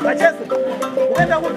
Wacheze. Uenda huko.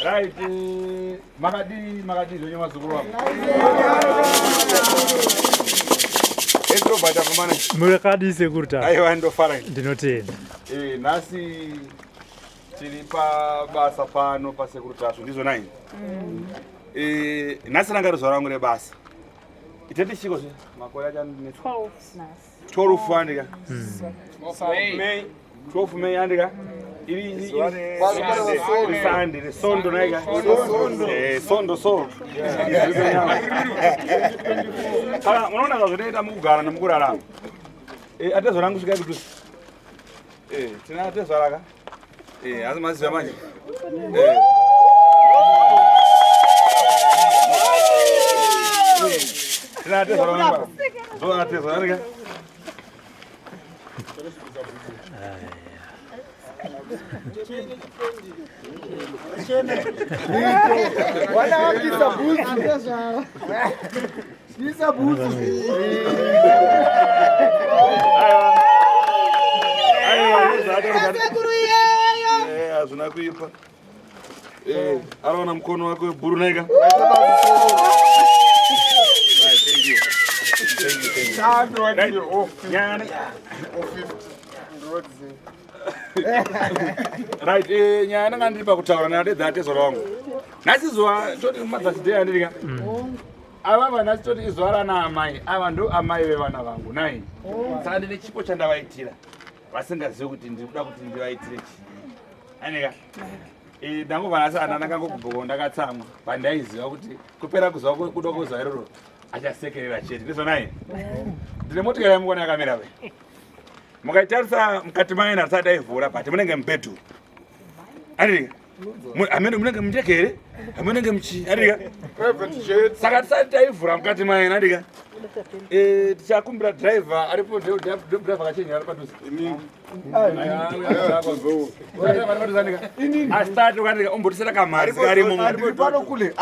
Right, Magadi zonye mazukuru wangu. Entro bata kumana. Murekadi sekurta. Ayo ndo fara. Ndinotenda. Nasi tilipa basa pano pa sekurta ndizo 9. Nasi nanga ruzorangu re basa. Itete chiko se makoya cha 12 nasi. 12 andika. 12 May andika. Sande, sondo naiga. Sondo. Kala unaona kazoenda mukugara nemukurarama. Atezo rangu svika kuti. Tina atezo raka. Asi maziva manje. Tina atezo raka. Zo atezo raka. Wana wakisa buzi. Kisa buzi. Azuna kuipa. Arona mkono wako buru naiga. Thank you. Right, nyana ngandipa kutaura nade dzate zorongo. Nasizwa toti madzachide andika. Ava vana toti izwara na amai. Ava ndo amai vevana vangu nai. Saka ndine chipo chandavaitira. Vasingazivi kuti ndikuda kuti ndivaitire chii. Anika. Dangu vanasa ana nakangogubhuko ndakatsamwa. Pandaiziva kuti kupera kuzwa kuda kuzwa iroro achasekerera chete. Ndizvo nai. Ndine motikari yamukona yakamira ve. Mukaitarisa mukati maina risati aivhura pati munenge mubhedhu. Arika. Amene munenge mundekere, amunenge muchi. Arika. Saka tisati taivhura mukati maina arika. Tichakumbira driver aripo driver kachenja ari padhuze. Asitati kwandika umbotisera kamanzi karimo. Pano kule.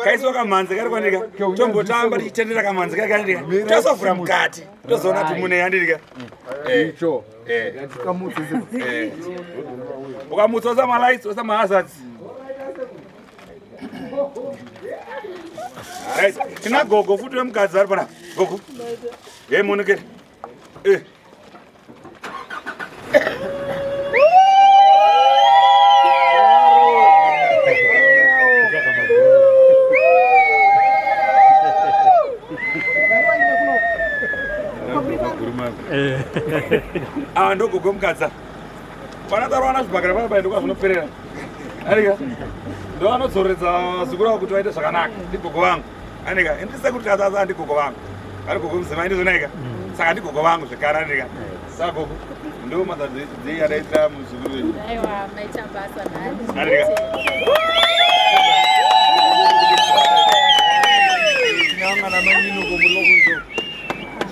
Kaisiwa kamanzi kari kwandika. Tombotamba tichitendera kamanzi kari kwandika. Tosovhura mukati. Tozoona kuti mune yandika. Icho. Tikamutsa. Ukamutsa osama-lights, osama-hazards. Right. Tina gogo futhi wemgadzi ari pana. Gogo. Hey monekere. Ando gogo mgadzi. Pana tarwana zvibhakara papa ndo kwazvinoperera. Arika. Ndo anodzoredza zukuru wako kuti waite zvakanaka. Ndigogo vangu. Anika, ndise kuti kazaza ndigogo vangu. Ari gogo mzima ndizvo naika. Saka ndigogo vangu zvikara anika. Saka gogo ndo madzi yadaita muzukuru wenyu. Aiwa, maita basa nani. Anika. Tinangana manyino gomulokunzo.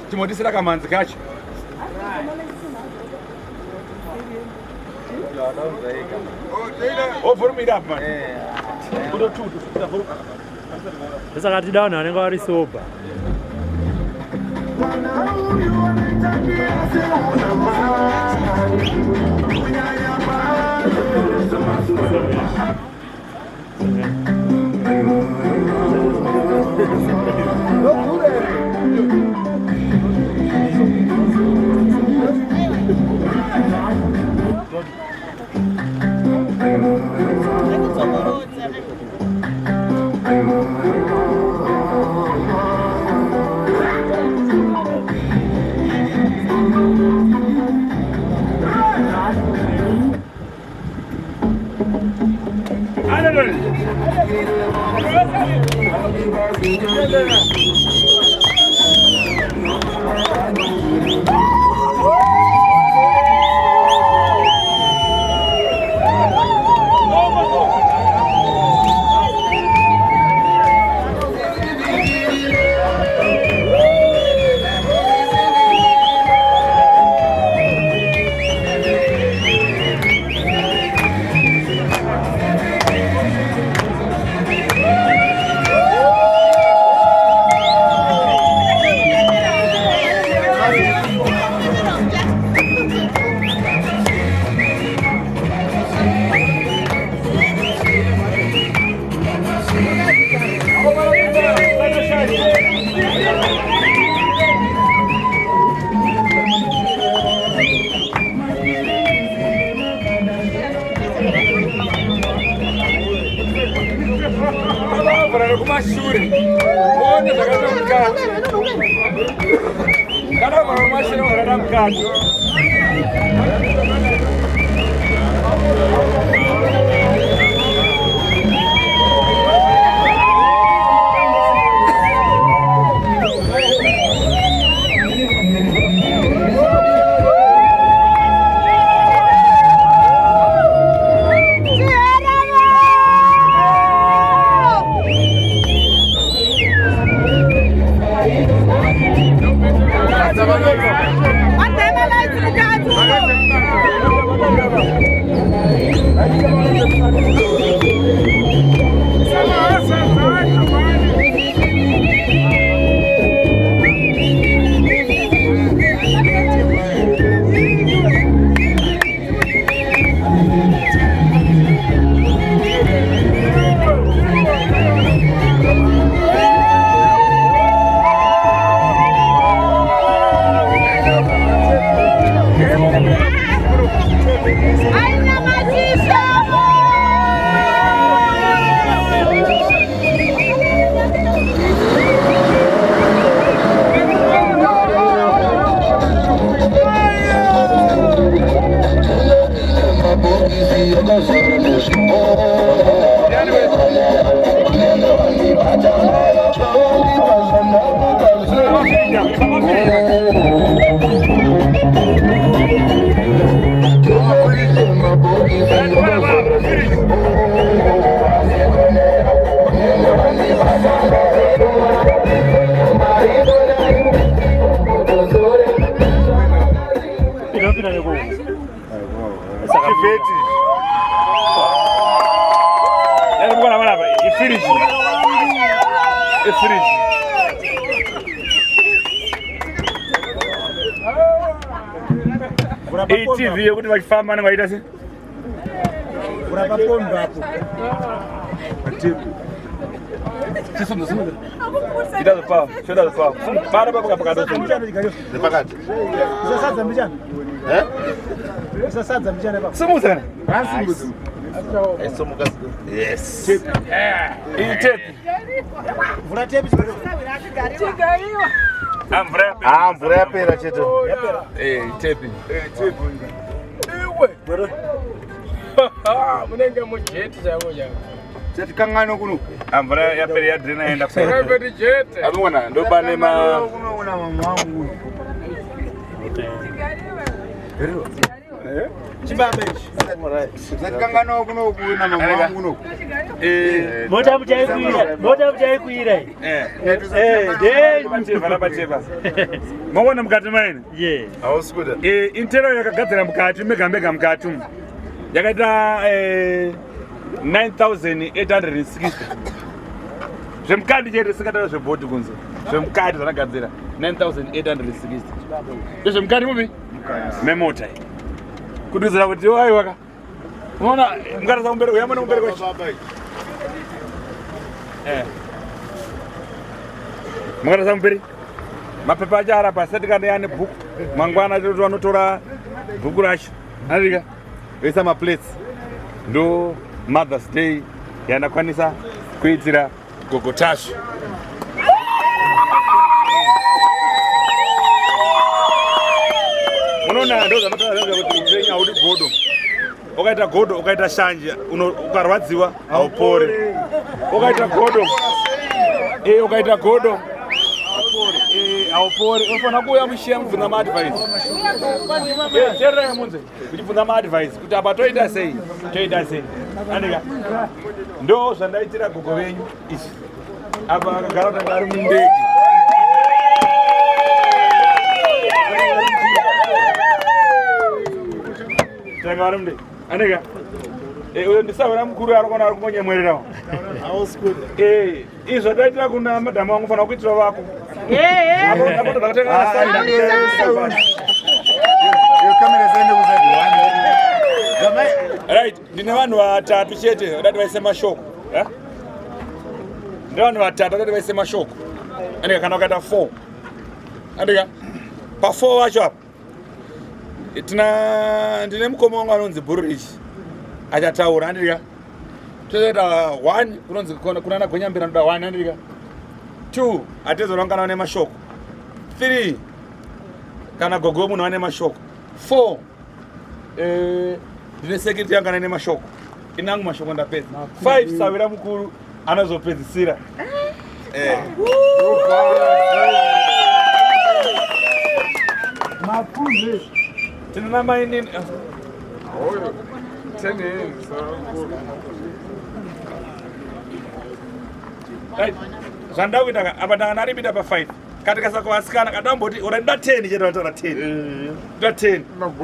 Timodisira kamanzi kacho. Oh, for me up, man. Sasa kati down anenge ari soba. Cara, vamos mais tirar um cara. TV yokuti vachifamba navaita se Urapapondo hapo. ita the power show the power para baba pakati Nepakati. Usasadza mbichana. Usasadza mbichana baba. simuza Asimbuzi. Esomuka. Yes. itepi Vura tepi. Mvura yapera cheto. itepi munenge mujeti chavo chavo Cheti kangano kuno. mvura yapera yadrina enda akapeti jeti abona ndobane ma Kuno una mama wangu. Chibambe. Cheti kangano kuno kuna mama wangu kuno. Mota muchaikuira. bateva mawona mukati maina Yeah. Auskuda. intero yakagadzira mukati mega mukati yakaita 9860 zvemukati chete sikataura zvebhoti kunze zvemukati zvanagadzira 9860 ndezvemukati mupi memota kuduzira kuti aiwaka unoona mukarasa kumbereko yamana kumbereko mukarasa kumberi mapepa acho arapa asati kana yane bhuku mangwana vanotora bhuku racho aika oisa maplates ndo Mother's Day yanakwanisa kuitira gogotashu unoona ndo zvanotaura kuti upenyu haudi godo ukaita godo ukaita shanje ukarwadziwa haupori ukaita godo haupori unofana kuuya mushiya mubvunza maadvice teererai munze kuchibvunza maadvice kuti apa toita sei andika ndo zvandaitira gogo venyu izvi apa akagara kuti anga ari mundege tanga vari mundege andika uyo ndisaura mukuru arikona ari kumonyemwererawo izvi zvataitira kuna madhamu vangu fanira kuitira vako right ndine vanhu vatatu chete vadati vaise mashoko ndine vanhu vatatu vadati vaise mashoko andika kana ukaita 4 andika pa4 vacho apa ndine mukoma wangu anonzi Burrich achataura andika tozoita 1 kunonzi kunana gonyambira ndoda 1 andika 2 atezorwa kana ane mashoko 3 kana gogo munhu ane mashoko 4 ndine security yanga ane mashoko inangu mashoko ndapedza 5 savira mukuru anozopedzisira Mapuze. tinana maini zvandida kuita apa ndanga naripita pa5 katikasa kuvasikana kadamboti ora nda 10 chete vataura 10 nda 10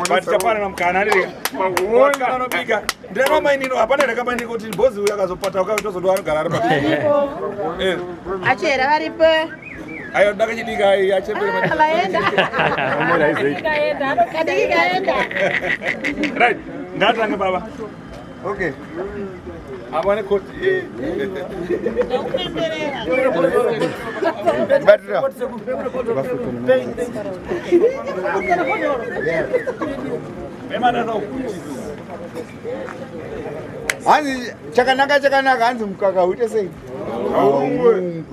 but chafanana mukana ndika anobika ndinana mainino hapana ndakamaini kuti bhozi uyu akazopata ukatozondowa anogara ari pa achera varipo ayo ndakachidika vaenda kadiki kaenda right ngatange baba Okay. apane koti Batira. Hanzi chakanaka hanzi mukaka uite sei? Aungwe.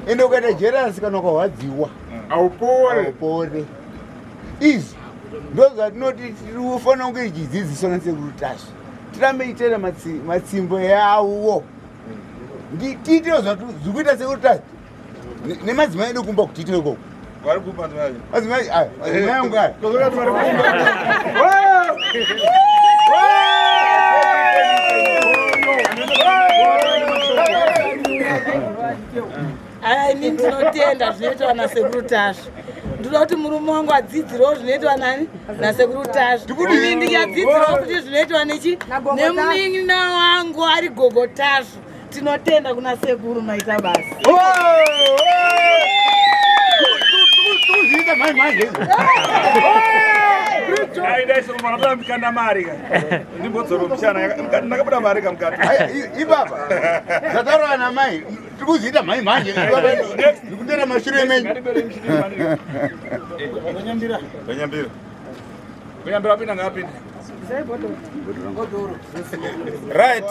Ende ukaita jealous kana kwawadziwa. Aupore. Izvi ndozvatinoti tiriufanira kunge ichidzidziswa nasekuritasha tirambe itera matsimbo yawo tiitire zvikuita sekuritasha nemadzimai edu kumba kuti tiitire koko madzimai angu aya ini ndinotenda zvinoitwa nasekuritasha. Ndinoda kuti murume wangu adzidzirewo zvinoitwa nani nasekuritasha. Ini ndikadzidzirawo kuti zvinoitwa nemunina wangu ari gogotasha. Tinotenda kuna sekuru maita basa. ibaba zvataura namai tikuziita mai manje ndikutera mashure emenyu Right.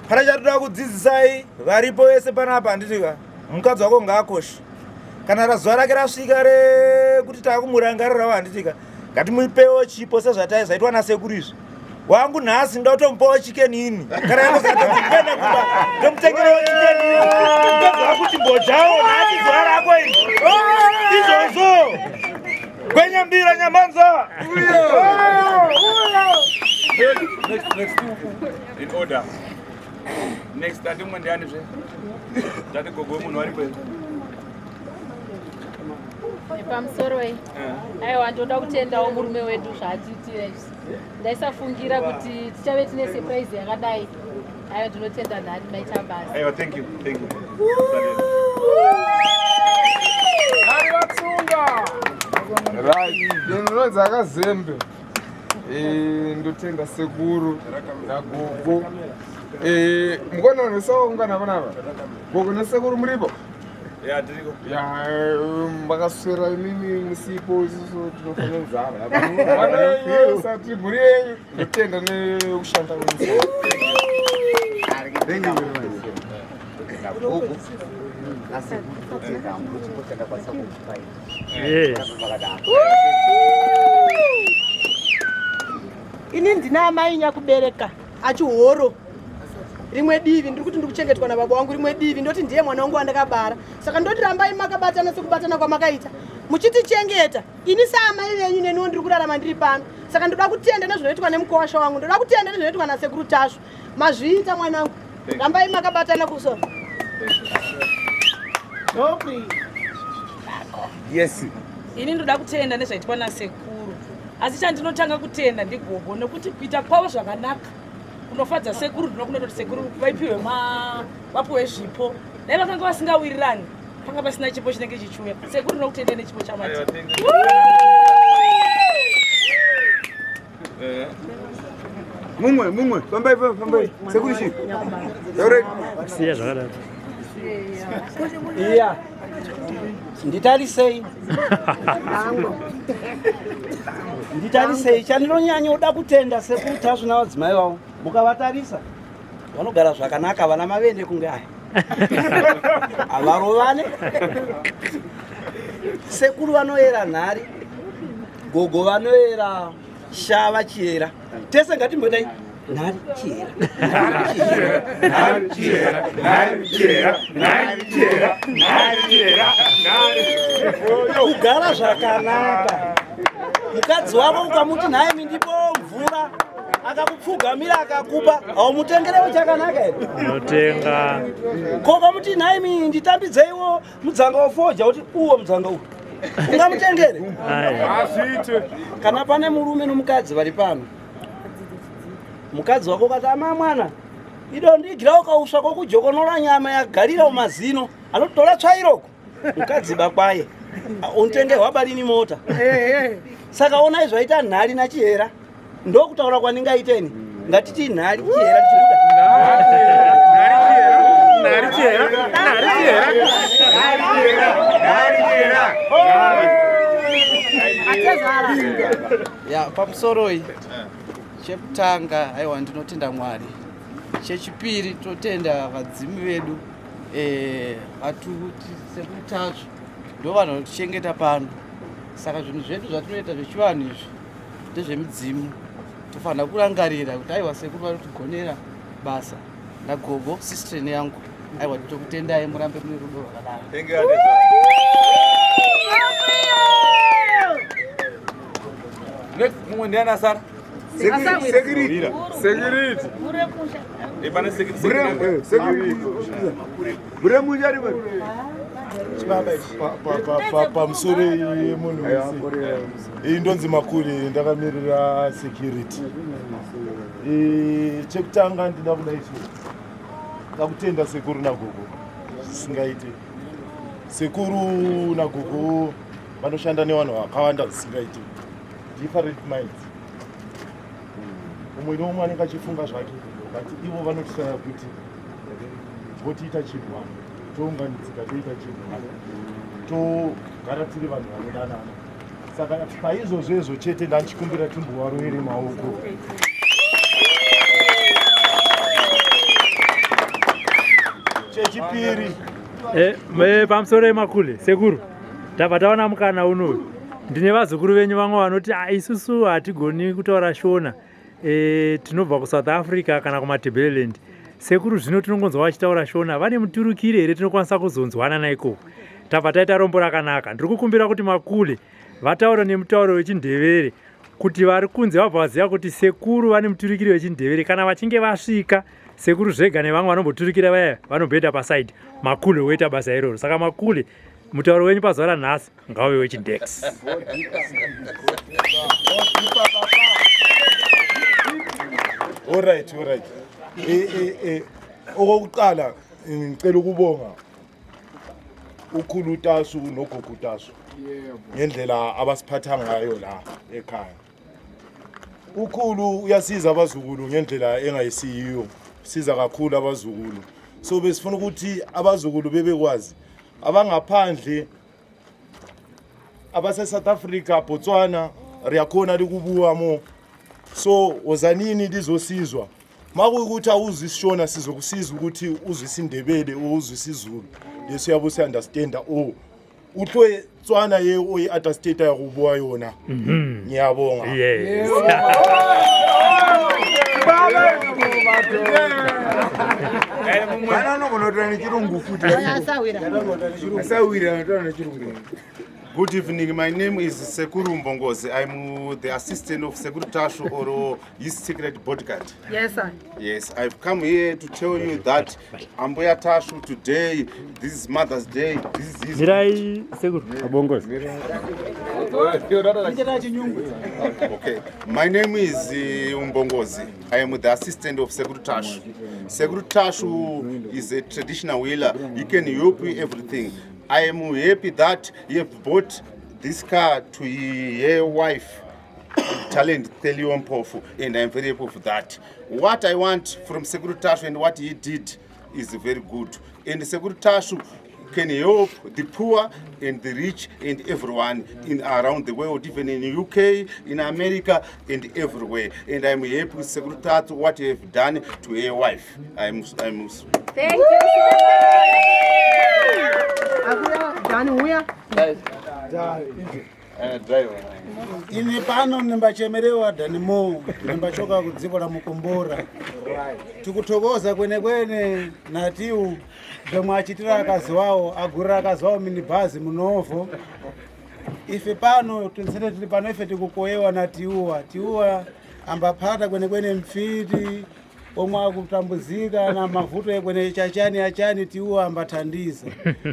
Pana chatoda kudzidzisai varipo vese panapa handitika mukadzi wako ngaakoshe kana razuva rake rasvika rekuti taakumurangarirawo handitika ngatimupewo chipo sezvataizaitwa nasekuru izvi wangu nhasi ndoda kutomupawo chikeni ini kana yangozakuenda kuba ndomutengerewo chikeni mukadzi wako chimbojawo nhasi zuva rako iri izvozvo kwenyambira nyamanza in order. Next, I don't want the answer. That go go on one way. Pamusoro aiwa ndoda kutendawo murume wedu zvaatiitira ndaisafungira kuti tichave tine surprise yakadai. Aiwa ndinotenda nhari maita basa. Aiwa, thank you. Right, ndinorodza akazembe. Ndotenda sekuru nagogo. Mukona nesaungana panapa. Gogo nesekuru muripo? Yeah, diriko. Ya, makaswera imimi musipo isusu tinofanya nzara. Sati muri ndotenda nekushanda kwenyu. Thank you very much. Nagogo. Ini ndina amai nyakubereka achihoro rimwe divi ndiri kuti ndiri kuchengetwa nababa wangu rimwe divi ndoti ndiye mwana wangu wandakabara saka ndoti rambai makabatana sekubatana kwamakaita muchitichengeta ini saamai venyu neniwo ndiri kurarama ndiri pano saka ndoda kutenda nezvinoitwa nemukowasha wangu ndoda kutenda nezvinoitwa nasekuru tashu mazviita mwanangu rambai makabatana kusoro. Yes. Ini ndoda kutenda nezvaitwa nasekuru asi chandinotanga kutenda ndigogo nekuti kuita kwavo zvakanaka kunofadza sekuru ndinokunototi sekuru vapiwe zvipo dai vakanga vasingawirirani panga pasina chipo chinenge chichiuya sekuru ndinokutenda nechipo chamati. Mumwe fambai sekuru shi siya zvakadaro iya nditarisei chandinonyanya uda kutenda sekuru tashu navadzimai vavo mukavatarisa vanogara zvakanaka vana mavende kunge aya havarovane sekuru vanoyera nhari gogo vanoyera shava chiyera tese ngatimbodai nhari kugara zvakanaka mukadzi wako ukamuti nhaye mindipo mvura akakupfugamira akakupa haumutengerewo chakanaka here notenga kokamuti nhaye mi nditambidzeiwo mudzanga wafoja kuti uwo mudzanga uyu ungamutengere kana pane murume nomukadzi vari pano mukadzi wako kati ama mwana ido ndigirawo kauswa kokujokonora nyama yagarira mumazino anotora tsvairoko mukadzi bakwaye unitenge hwabarini mota saka onai zvaita nhari nachihera ndokutaura kwaningaiteni ngatiti nhari chihera ya pamusoroi chekutanga aiwa ndinotenda Mwari chechipiri totenda vadzimu vedu atuti sekuru tashu ndo vanotichengeta pano saka zvinhu zvedu zvatinoita zvechivanhu izvi ndezvemudzimu tofanira kurangarira kuti aiwa sekuru vanotigonera basa nagogo sistreni yangu aiwa tokutendai murambe mune rudo rwakadaro. mumwe ndiana sara Security. ipane pamusoro yemunhu wese iyi ndonzi Makule ndakamirira security. Chekutanga ndinoda kuda ichi ndakutenda sekuru nagogo zvisingaite. Sekuru nagogo vanoshanda nevanhu vakawanda zvisingaite, different minds. Umwe nomwe anenge achifunga zvake, but ivo vanotisaya kuti votiita chinhu vamwe, tounganidzika toita chinhu vamwe, togara tiri vanhu vanodanana. Saka paizvozvo izvo chete ndanchikumbira timbovarovere maoko. Chechipiri pamusoro yemakule sekuru tabva taona mukana unoyu. Ndine vazukuru venyu vamwe vanoti isusu hatigoni kutaura shona, tinobva kuSouth Africa kana kumaTebeleland. Sekuru zvino tinongonzwa vachitaura shona, vane muturukire here tinokwanisa kuzonzwana naikoko? Tabva taita rombo rakanaka. Ndiri kukumbira kuti Makule vataura nemutauro wechindevere kuti vari kunze vabva vaziva kuti sekuru vane muturukire wechindevere. Kana vachinge vasvika sekuru zvega nevamwe vanomboturukira vaya vanomboenda pasaidi, Makule woita basa iroro. Saka Makule, mutauro wenyu pazuva ranhasi ngauve wechindex. Alright. Okokuqala ngicela ukubonga ukhulu uTasu nogogo uTasu ngendlela abasiphatha ngayo la ekhaya. Ukhulu uyasiza abazukulu ngendlela engayisiyo, siza kakhulu abazukulu. So besifuna ukuthi abazukulu bebekwazi abangaphandle abase South Africa, Botswana, riyakhona likubuka mo. So wozanini lizosizwa. Makuyukuthi awuzwi isishona sizokusiza ukuthi uzwe isindebele uzwe isiZulu. Leso yabo si understand uhlwe Tswana ye oyi understand yakubuka yona. Ngiyabonga. Yes. Mana nokunotana chirungu futhi. Asawira notana chirungu. Good evening, my name is Sekuru Mbongozi. I'm the assistant of Sekuru Tashu or his secret bodyguard. Yes, sir. Yes, I've come here to tell you that Amboya Tashu today, this is Mother's Day. This is his... Mirai sekuru. Abongozi. Okay, my name is Mbongozi. I am the assistant of Sekuru Tashu. Sekuru Tashu is a traditional healer. He can help you everything. I am happy that you have bought this car to your wife, Talent Telion Pofu, and I'm very happy for that. What I want from Sekuru Tashu and what he did is very good. And Sekuru Tashu can help the poor and the rich and everyone in around the world, even in UK, in America, and everywhere. And I'm happy with Sekuru Tashu what you have done to your wife. I'm Thank you so much. Ini pano nimbachemerewa Danimo, nimbachoka kudziko la Mukombora. Tikuthokoza kwene natiu zomwe achitira akazi wawo, agurira akazi wawo minibhazi munovo. Ife pano tinsene tili pano ife tikukoyewa natiuwa ambaphata kwene mfiti omwe akutambuzika na mavuto ekwene achani tiuwa ambathandiza.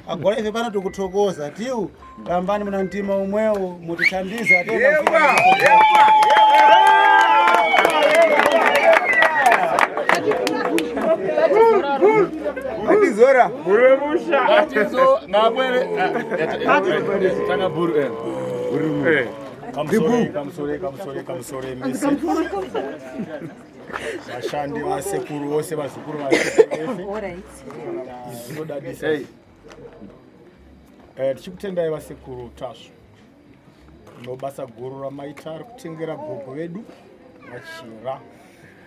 Agora ife pano tikuthokoza tiu kambani muna mtima umwewo mutithandiza atenda Atizora. Atizo ngabwere. Tanga buru Kamsore misi. Vashandi vasekuru vose vazukuru vasekuru. Tichikutendai vasekuru Tashu. Nobasa guru ramaita ari kutengera gogo vedu vachira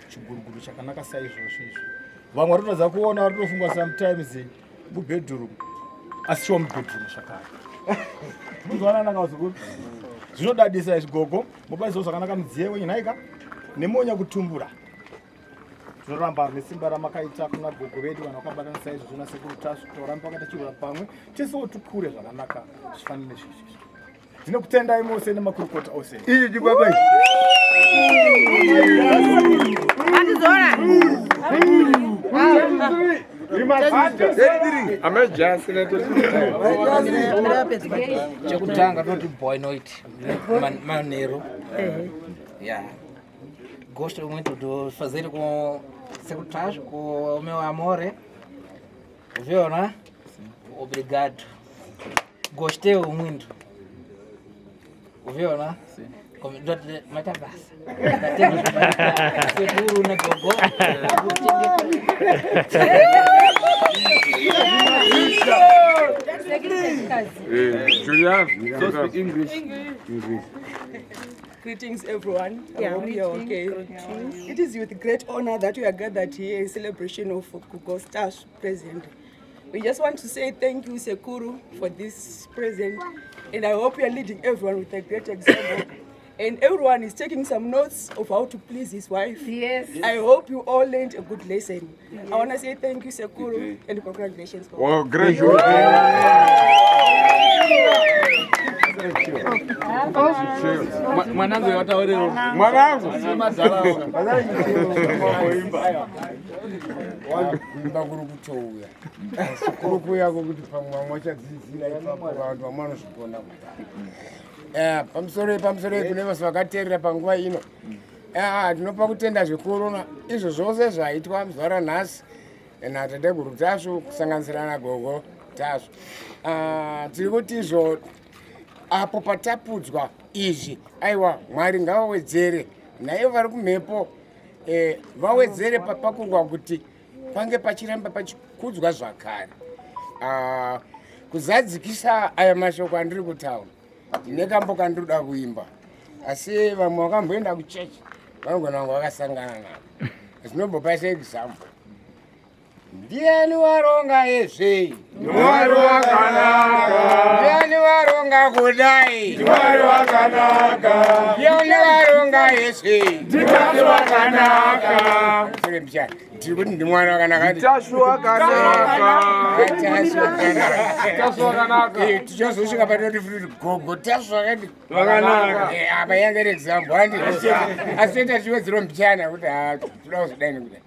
chiguruguru chakanaka saizvozvo. Vamwe varitoza kuona varitofunga sometimes mubedroom asi chiwa mubedroom zvakare. Muzwana nanga vazukuru. Zvinodadisa izvigogo mobaisawo zvakanaka mudziye wenyu nhaika nemonya kutumbura. Tinoramba nesimba ramakaita kuna gogo vedu vanhu vakabatanisa izvozvo nasekuru Tashu toramba vakatachirwa pamwe tisewo tikure zvakanaka zvifanire izvizvi. Ndinokutendai mose nemakurukota ose. Iyi chikwakwai. chekutanga toti boy noit manero yeah gosto muito de fazer com secretário com o meu amor viu né obrigado gostei muito viu né como dote matavasa seguro na gogo Julian, so speak English. Greetings everyone. I hope you're okay. It is with great honor that we are gathered here in celebration of Gogo's Tashu present. We just want to say thank you, Sekuru, for this present, and I hope you are leading everyone with a great example. And everyone is taking some notes of how to please his wife. Yes. I hope you all learned a good lesson. I want to say thank you, Sekuru, and congratulations. Oh, great. mwanangu wataolewa Mwanangu. ndakuri kutouya kuri kuya kokuti pamwe mwachadzidzira ipapo vantu vamwanozvigona kudai pamusoro kune vose vakateerera panguva ino tinopa kutenda zvikuru izvo zvose zvaitwa muzuva ranhasi natateguru Tashu kusanganisira nagogo Tashu tiri kuti izvo apo patapudzwa izvi aiwa Mwari ngavawedzere naivo vari kumhepo vawedzere papakurwa kuti pange pachiramba pachikudzwa zvakare. Kuzadzikisa aya mashoko andiri kutaura ndine kambo kandinoda kuimba asi vamwe vakamboenda kuchechi vanogona kunge vakasangana navo. Zvinombopa seexample. Ndiani waronga ezve? Mwari wakanaka. Ndiani waronga kudai? Mwari wakanaka. Ndiani waronga ezve? Tashu wakanaka. Sere mchana. Tiri kuti ndi mwari wakanaka. Tashu wakanaka. Tashu wakanaka. Tichazosvika patoti futi gogo Tashu wakanaka. Apa yanga iri example handi. Asi tachiwedzera mchana kuti toda kuzodai nekudai.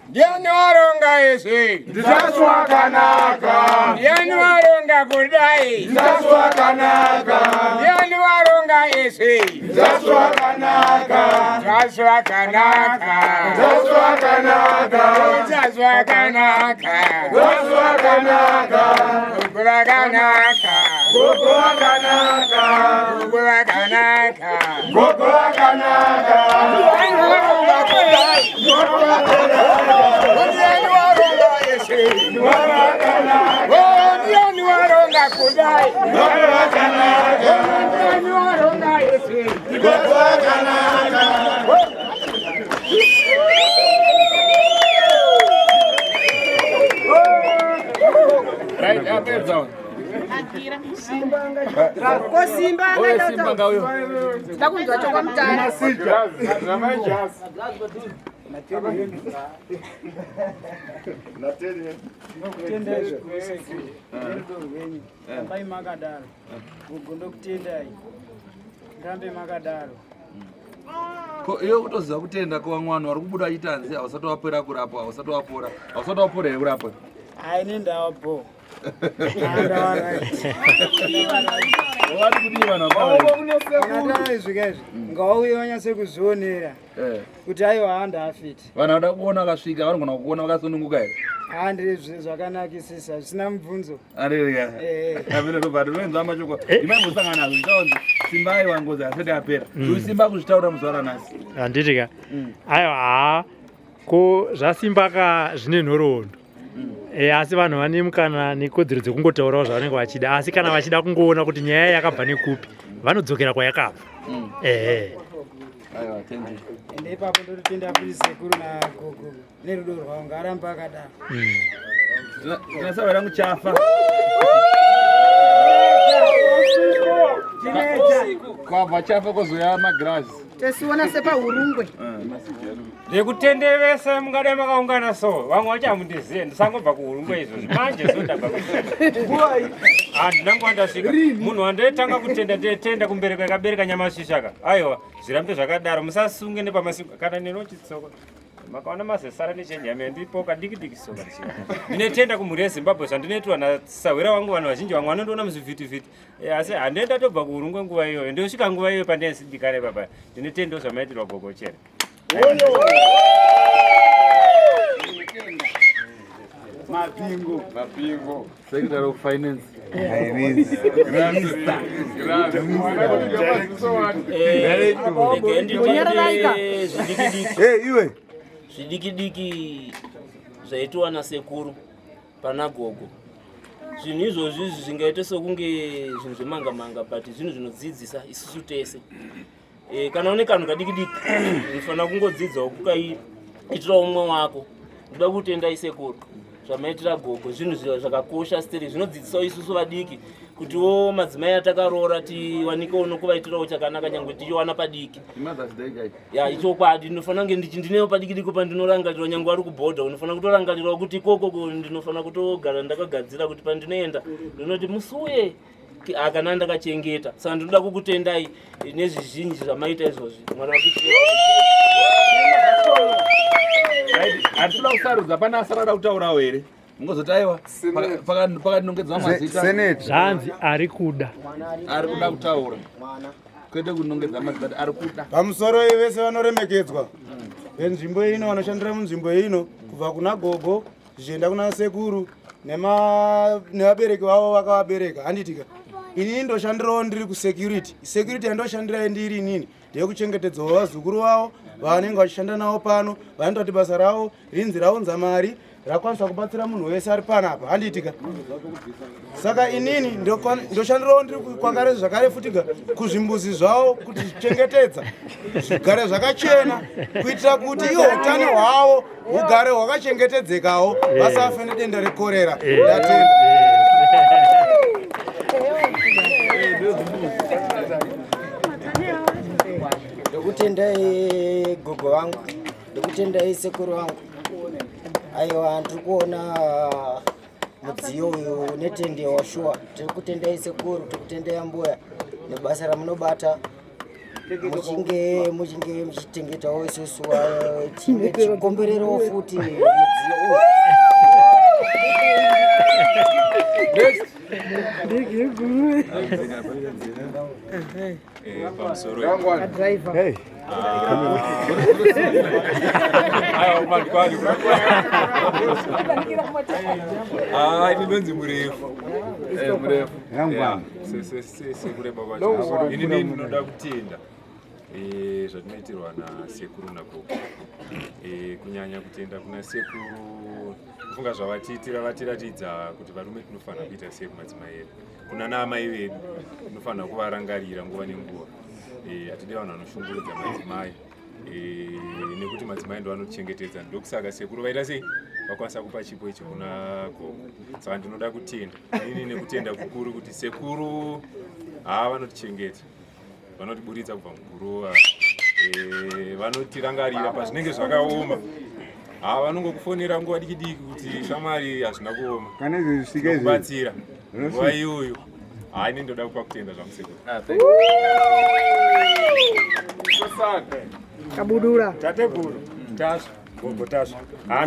Ndiani waronga ezve? Tashu wakanaka. Ndiani waronga kudai? Tashu wakanaka. Ndiani waronga ezve? Tashu wakanaka. Tashu wakanaka. Tashu wakanaka. Tashu wakanaka. Tashu wakanaka. Gogo wakanaka. Gogo wakanaka. Gogo wakanaka. Gogo wakanaka. Ndiani waronga kudai? Gogo wakanaka. Ndiani waronga ezve? Mwari wakanaka. Ndiani waronga kudai? Mwari wakanaka. Ndiani waronga ezve? Gogo wakanaka. Right, apedza. Ko Simba Oye Simba ngauyo. ndakunzwa chokwa mutana. Ambai makadaro ugondo kutendai ngambe makadaro iyo kutoziva kutenda kwamwana vari kubuda achitanzi hausati wapera kurapwa hausati wapora hausati wapora here kurapwa ai nendawapo izvikaizvi ngauye vanyase kuzvionera kuti aiwa handa afiti vanhu vada kuona vakasvika vanogona kukuona vakasununguka here handiri zvakanakisisa zvisina mubvunzo arereka apera tobva tinoenza mashoko imaingosangana nazvo zvichaonzi Simba aiwa ngozi hasati apera Simba kuzvitaura muzuva ranhasi handitika aiwa ko zvasimba ka zvine nhoroondo asi vanhu vane mukana nekodzero dzekungotaurawo zvavanenge vachida asi kana vachida kungoona kuti nyaya yakabva nekupi vanodzokera kwayakabva ende ipapo ndototenda kuti sekuru nagogo nerudo rwavo ngaaramba akadaro tinasava rangu chafa kwabva chafa kuzoya magirazi tesiona sepahurungwe ndikutendevese mungade makaungana so vamwe vachamundisiye ndisangobva kuhurungwe izvozvi manje zodabva handina nguva ndasvika munhu wandaitanga kutenda ndetenda kumbereko yakabereka nyamashishaka aiwa zvirambe zvakadaro musasunge nepamasiku kana nenochitsoko makaona mazesara nechenjame ndipo kadiki soka ndinetenda kumhuri yezimbabwe zvandinoitwa nasahwera wangu vanhu vazhinji vamwe vanondoona muzvivhitivhiti asi handenda tobva kuhurungwe nguva iyoyo ndosvika nguva iyoyo pandinesidikanai papa ndinetendo zvamaitirwa gogo chera mapingo secretary of finance zvidikidiki zvaitwa nasekuru pana gogo zvinhu izvozvi zvingaita sokunge zvinhu zvemanga-manga but zvinhu zvinodzidzisa isusu tese kana une kanhu kadikidiki unofanira kungodzidzawo kukaitira umwe wako. Ndoda kutenda isekuru zvamaitira gogo zvinhu zvakakosha stiri zvinodzidzisawo isusu vadiki kutiwo madzimai atakaroora tiwanike unokuvaitirawo chakanaka nyangwe tichiwana padiki ya ichokwadi. Ndinofanira kunge ndinewo padikidiki pandinorangarirwa nyangwe ari kubhodha unofanira kutorangarirwa kuti ikoko ndinofanira kutogara ndakagadzira kuti pandinoenda ndinoti musuye kana ndakachengeta. Saka ndinoda kukutendai nezvizhinji zvamaita izvozvi mwari wakuitirai. hatinoda kusarudza pana asarada kutaurawo here mungozotaiwa pakadinongedzwa mazita zvanzi ari kuda kutaura kwete kunongedza mazita ari kuda pamusoro ivese vanoremekedzwa venzvimbo ino vanoshandira munzvimbo ino kubva kuna gogo zvichienda kuna sekuru nevabereki vavo vakavabereka. Handitika ini ndoshandirawo ndiri kusecurity yandoshandira ndiri inini ndeyekuchengetedzawo vazukuru vavo vanenge vachishanda navo pano vanototi basa ravo rinzi raunza mari rakwanisa kubatsira munhu wese ari panapa. Handitika saka inini ndoshandirawo ndiri kwakare zvakare futika kuzvimbuzi zvavo kuti zvichengetedza zvigare zvakachena kuitira kuti iwo utano hwavo hugare hwakachengetedzekawo vasafe nedenda rekorera. Ndatenda. Ndokutendai gogo wangu, ndokutendai sekuru wangu. Aiwa ndiri kuona mudziyo uyu netende washuwa. Tiri kutendai sekuru, tiri kutendai mbuya nebasa ramunobata muchinge muchitengetawo isusu chikombererowo futi mudziyo uyu. Ndinonzi murefu sekureba kwacho inini ndinoda kutenda zvatinoitirwa nasekuru nagogo kunyanya kutenda kuna sekuru kufunga zvavatiitira vatiratidza kuti varume tinofanira kuita sei kumadzimai edu kuna naamai vedu tinofanira kuvarangarira nguva nenguva hatidi vanhu vanoshungurudza madzimai nekuti madzimai ndo vanochengetedza ndokusaka sekuru vaita sei vakwanisa kupa chipo ichi kuna gogo. Saka ndinoda kutenda inini nekutenda kukuru kuti sekuru vanotichengeta vanotiburitsa kubva muguruva vanotirangarira pazvinenge zvakaoma vanongokufonera nguva dikidiki kuti shamwari hazvina kuoma kubatsira nguva iyoyo. Ini ndoda kupa kutenda zvangu sekuru. kabudura tateguru tasha gogo tasha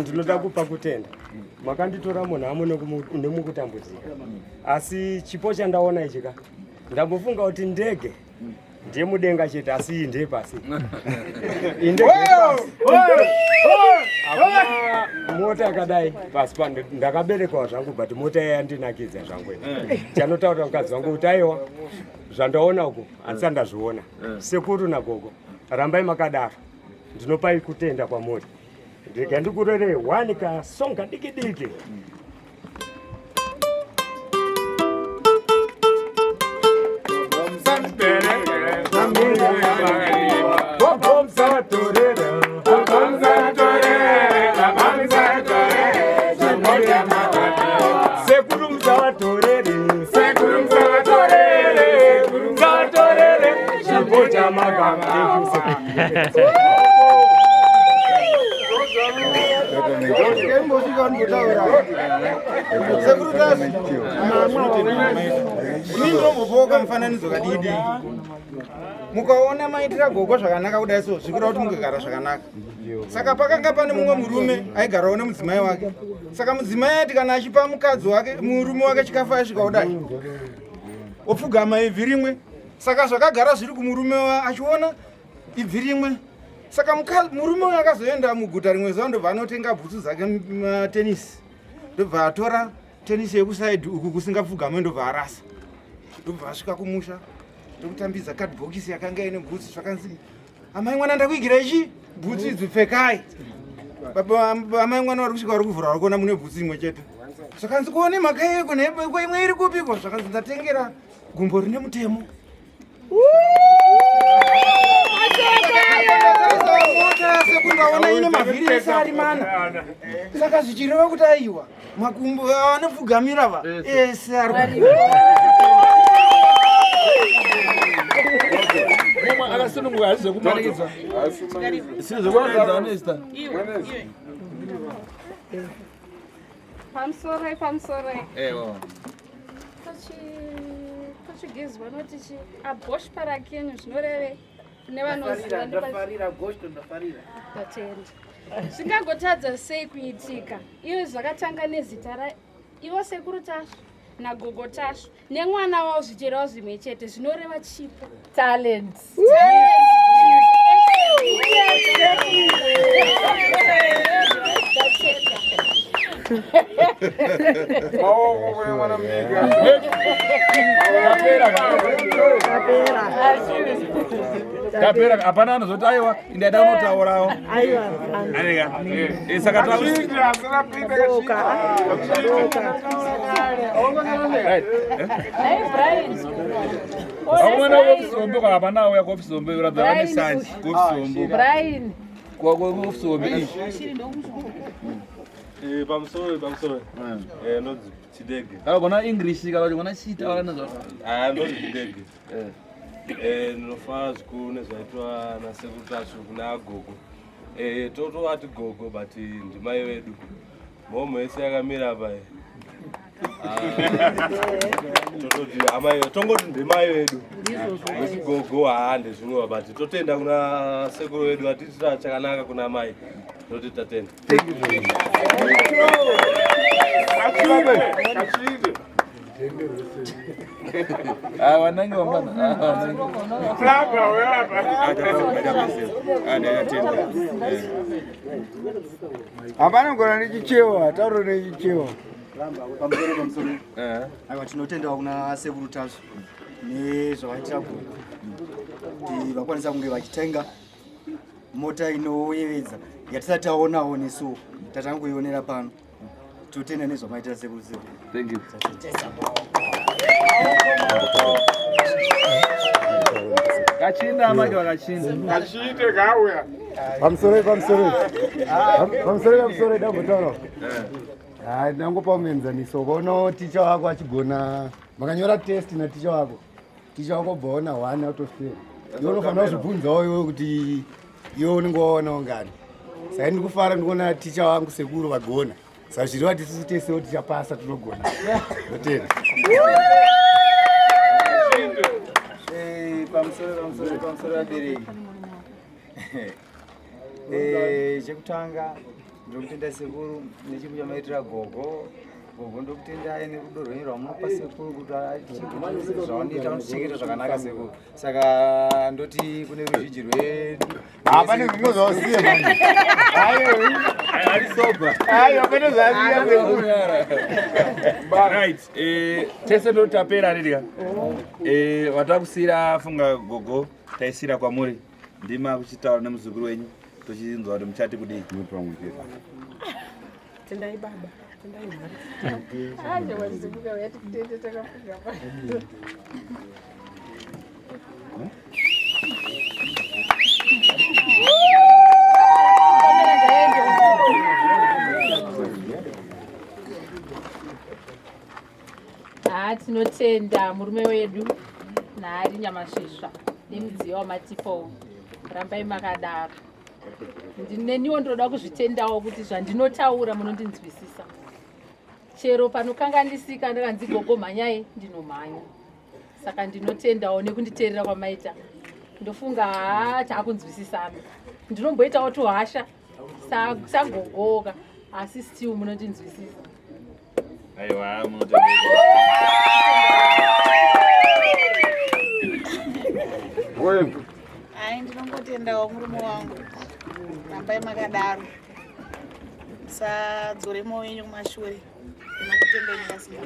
ndinoda kupa kutenda makanditora munhu amo nemukutambudzika asi chipo chandaona ichika ndambofunga kuti ndege ndemudenga chete asi iyi ndepasi mota yakadai pasi pano ndakaberekwa zvangu but mota yandinakidza zvangu chanotaura mukadzi wangu kuti aiwa zvandaona uku handisa ndazviona sekuru nagogo rambai makadaro ndinopai kutenda kwamuri ndega ndikurere 1 kasonga dikidiki. Sekuru msawatorere Ndindombopoka mufananidzo kadidi mukaona maitira gogo zvakanaka kudai so zvikura kuti mukagara zvakanaka. Saka pakanga pane mumwe murume aigarawo nemudzimai wake. Saka mudzimai ati kana achipa mukadzi wake murume wake chikafu asvika kudai opfugama ibvi rimwe. Saka zvakagara zviri kumurume achiona ibvi rimwe. Saka murume uyu akazoenda muguta rimwe zuva ndobva anotenga bhutsu dzake matenisi ndobva atora tenisi yekusaidhi uku kusingapfugamwe ndobva arasa. Ndobva asvika kumusha ndokutambidza kadhibhokisi yakanga ine bhutsu zvakanzi amai mwana ndakuigira ichi bhutsu idzi pfekai. Amai mwana vari kusvika vari kuvhura vari kuona mune bhutsu imwe chete. Zvakanzi kuone mhaka yeko nhebeko imwe iri kupikwa. Zvakanzi ndatengera gumbo rine mutemo. Sekundaona ine mavhiri ese ari mana. Saka zvichireva kuti aiwa makumbo anopfugamira va ese ari akasununguka hazvizo kumanikidza sizvokumanikidza nesta pamusoro ewa portuguese vanoti chi abosh para kenyu zvinoreve nevanoziva ndatenda zvingangotadza sei kuitika iyo zvakatanga nezita ivo sekuru tasvo nagogo tasvo nemwana wavo zvicherawo zvimwe chete zvinoreva chipo talent. kapera hapana anozoti aiwa ndaida unotaurawo saka aumwana kofisombe hapana auya kofisombe uradza vane sanji kofisombe kofisombe pamusoro nodzi chidege akagona english kana kuti mwana chiitaura nezvazvo nodzi chidege ndinofa zvikuru nezvaitwa nasekuru tasvo kuna agogo totovati gogo but ndimai vedu momo yese yakamira pa tototi amai tongoti ndimai vedu gogo ndezvimwewa but totenda kuna sekuru vedu atitira chakanaka kuna mai toti tatenda. vanange hapana kugona nechichewa tauro nechichewa aiwa tinotendawo kuna sekuru tasvo nezvavaitira kuti vakwanisa kunge vachitenga mota inoyevedza yatisati taonawo nesuwo tatangoionera pano totenda nezvamaitira sekuru sekuru. Thank you. Kachinda amake wakachinda. Kachinde kauya. Pamusoro dambotaura. Ndangopa muenzaniso ukaona ticha wako achigona makanyora test naticha wako. Ticha wako bvaona 1 out of 10. Iwe unofanira kuzvibvunzawo iwe kuti iwe unenge waonawo ngani. Saka ndikufara ndikuona ticha wangu sekuru vagona. Saka zviriva tisusu tesewo tichapasa tinogona. Ndotenda. pamusoro vabereki chekutanga ndokutenda sekuru nechipo chamaitira gogo ndokutendai nerudo rwenyu rwamunopa sekuru kuti zvaonoita unochengeta zvakanaka sekuru. Saka ndoti kune ruzhinji rwedu pane zvimwe zvausiye right tese ndotapera ririka vatakusiyira funga gogo taisira kwamuri ndima kuchitaura nemuzukuru wenyu tochizwa kuti muchati kudii. Tendai baba. Tinotenda murume wedu naari nyamasvisva nemudziyo wamatipo rambai makadaro. Neniwo ndoda kuzvitendawo kuti zvandinotaura munondinzwisisa. Chero panokanganisika ndakanzi gogo mhanyai ndinomhanya. Saka ndinotendawo nekunditeerera kwamaita. Ndofunga takunzwisisana. Ndinomboitawo tuhasha sagogoka asi still munondinzwisisa. Aiwa munotendeka. Ai ndinongotendawo murume wangu. Rambai makadaro. Sadzore moyo wenyu kumashure. Ndinokutendai nyasina.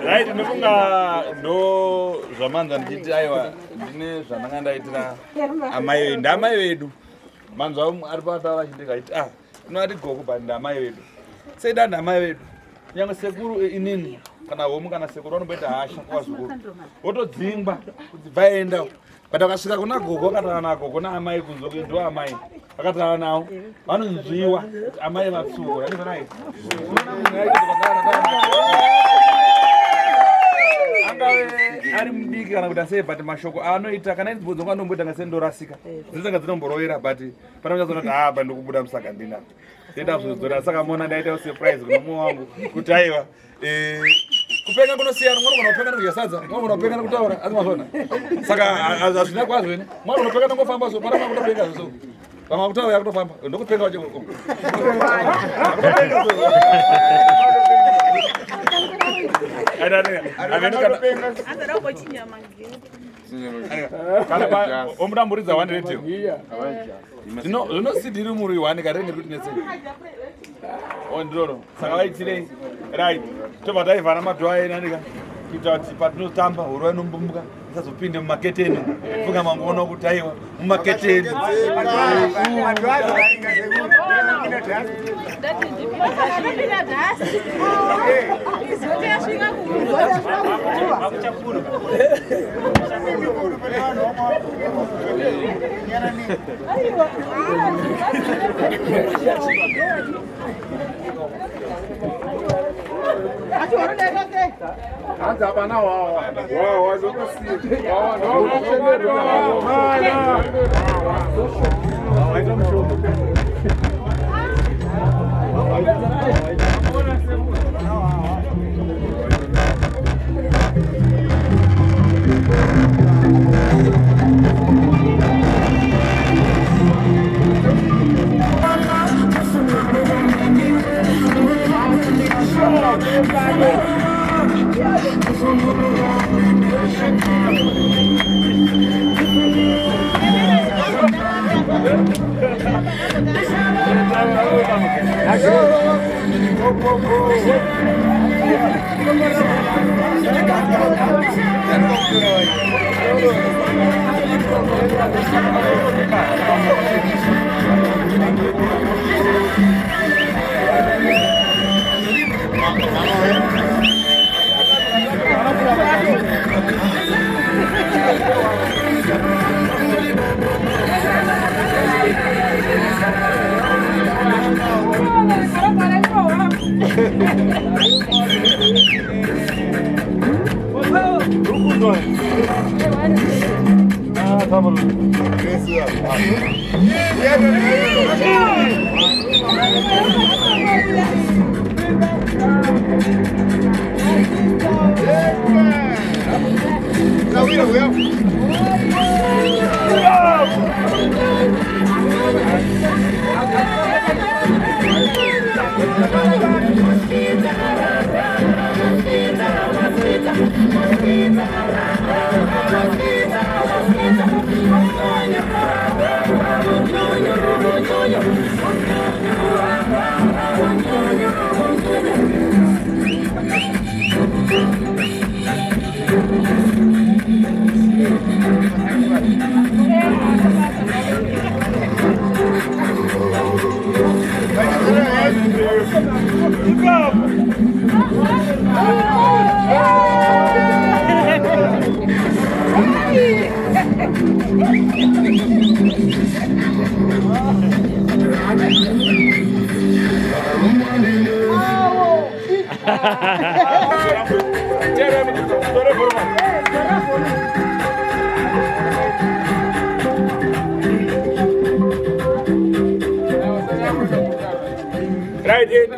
Right, ndinofunga ndo zvamanza ndichiti aiwa ndine zvandanga ndaitira amai ndamai vedu. Manzwa ari pataura achindika achiti inoti gogo but ndamai vedu. Sei danda amai vedu. Nyangwe sekuru inini kana homu kana sekuru vanomboita hasha kwazukuru. Votodzingwa kuti vaenda. But akasvika kuna gogo akataura nagogo naamai kunzwa kuti ndo amai. Akataura nawo vanonzviwa kuti amai vatsuko. Yandizvanai. Ari mudiki kana kuti asei but mashoko anoita kana idzi anomboita ngasendorasika dzisanga dzinomborovera but pana muchazona kuti ndikubuda musaka ndina ndenda kuzodzora saka mona ndaita surprise kuna mumwe wangu kuti aiwa kupenga kunosiyana mwana unopenga nokudya sadza mwana unopenga nokutaura asi mazvona saka hazvina kwazvo ine mwana unopenga nongofamba so pana makutopenga so pamwe kutaura yakutofamba ndokupenga wacheko omutamburidza 100 zvinosidhiri muri 1 karenge kuti nese ondiro saka vaitirei right tobva taivhana madhoa enandika kuita kuti patinotamba hurwa inombumbuka isazopinde mumaketeni funga mangoona kuti aiwa mumaketeni Thank you. Right,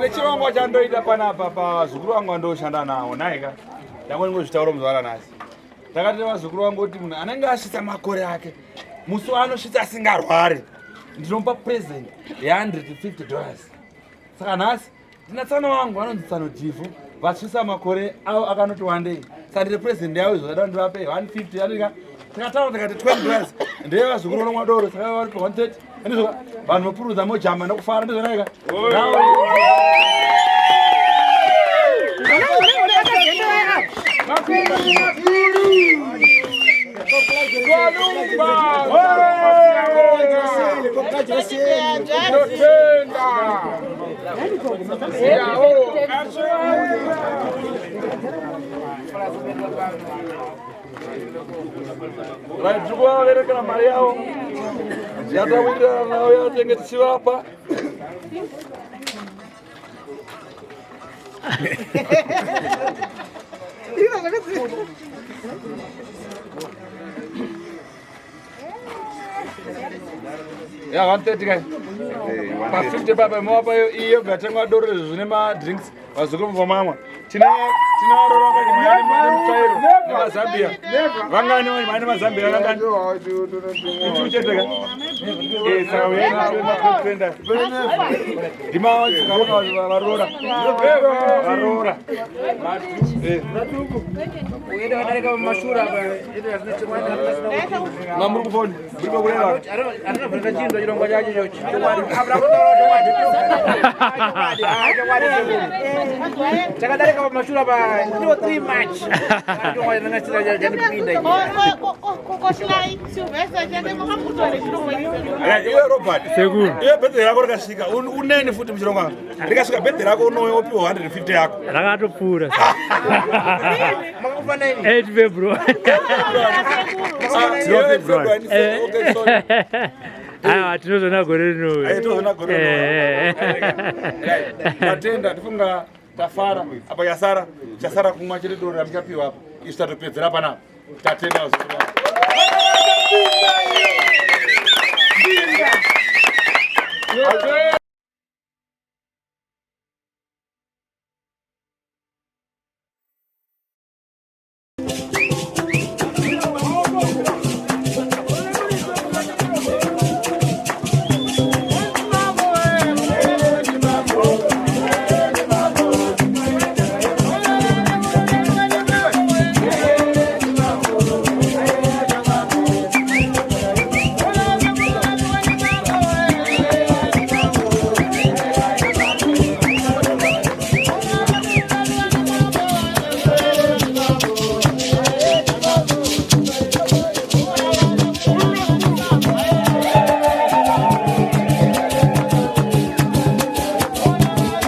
nechirongwa chandoita panapa pazukuru vangu vandoshanda nawo naika ndangoni ngozvitaura muzvara nhasi takati vazukuru vangu kuti munhu anenge asvitsa makore ake musi waanosvitsa asingarwari ndinomupa present $150. Saka nhasi ndina tsana wangu vanonzi tsano Jifu vasvitsa makore avo akanoti wandei saka ndiri present yavo izvozada ndivape 150 andika tikataura tikati $20 ndeye vazukuru vano mwadoro saka vari pa 130 ndizvo vanhu vopurudza mojamba nokufara ndizvo naika vaitukuvaverekera mari yavo yatakuitira nayo yatenge tichivapa ya 130 kai pa 50 papa mwapa iyo gatengwa doro zvine ma drinks vazukuru vomamwa tina roronga nyamani mutsairo nemazambia vangani mani mazambia vangani chiteka saka uyenda ndima varora uyenda vadarika mashura mamuri kufoni muri pakureva atinobvunza chinhu chirongwa chacho chochi chakadarika pamashura pa 3 March iwe Robert iwe bhedhe rako rikasvika unene futi muchirongwa rikasvika bhedhe rako unopiwa 150 yako rakatopfuura 8 February aiwa tinozona gore rinotatenda tifunga tafara apa yasara chasara kumwa chiri doro ramuchapiwa apa isu tatopedzera panapa tatenda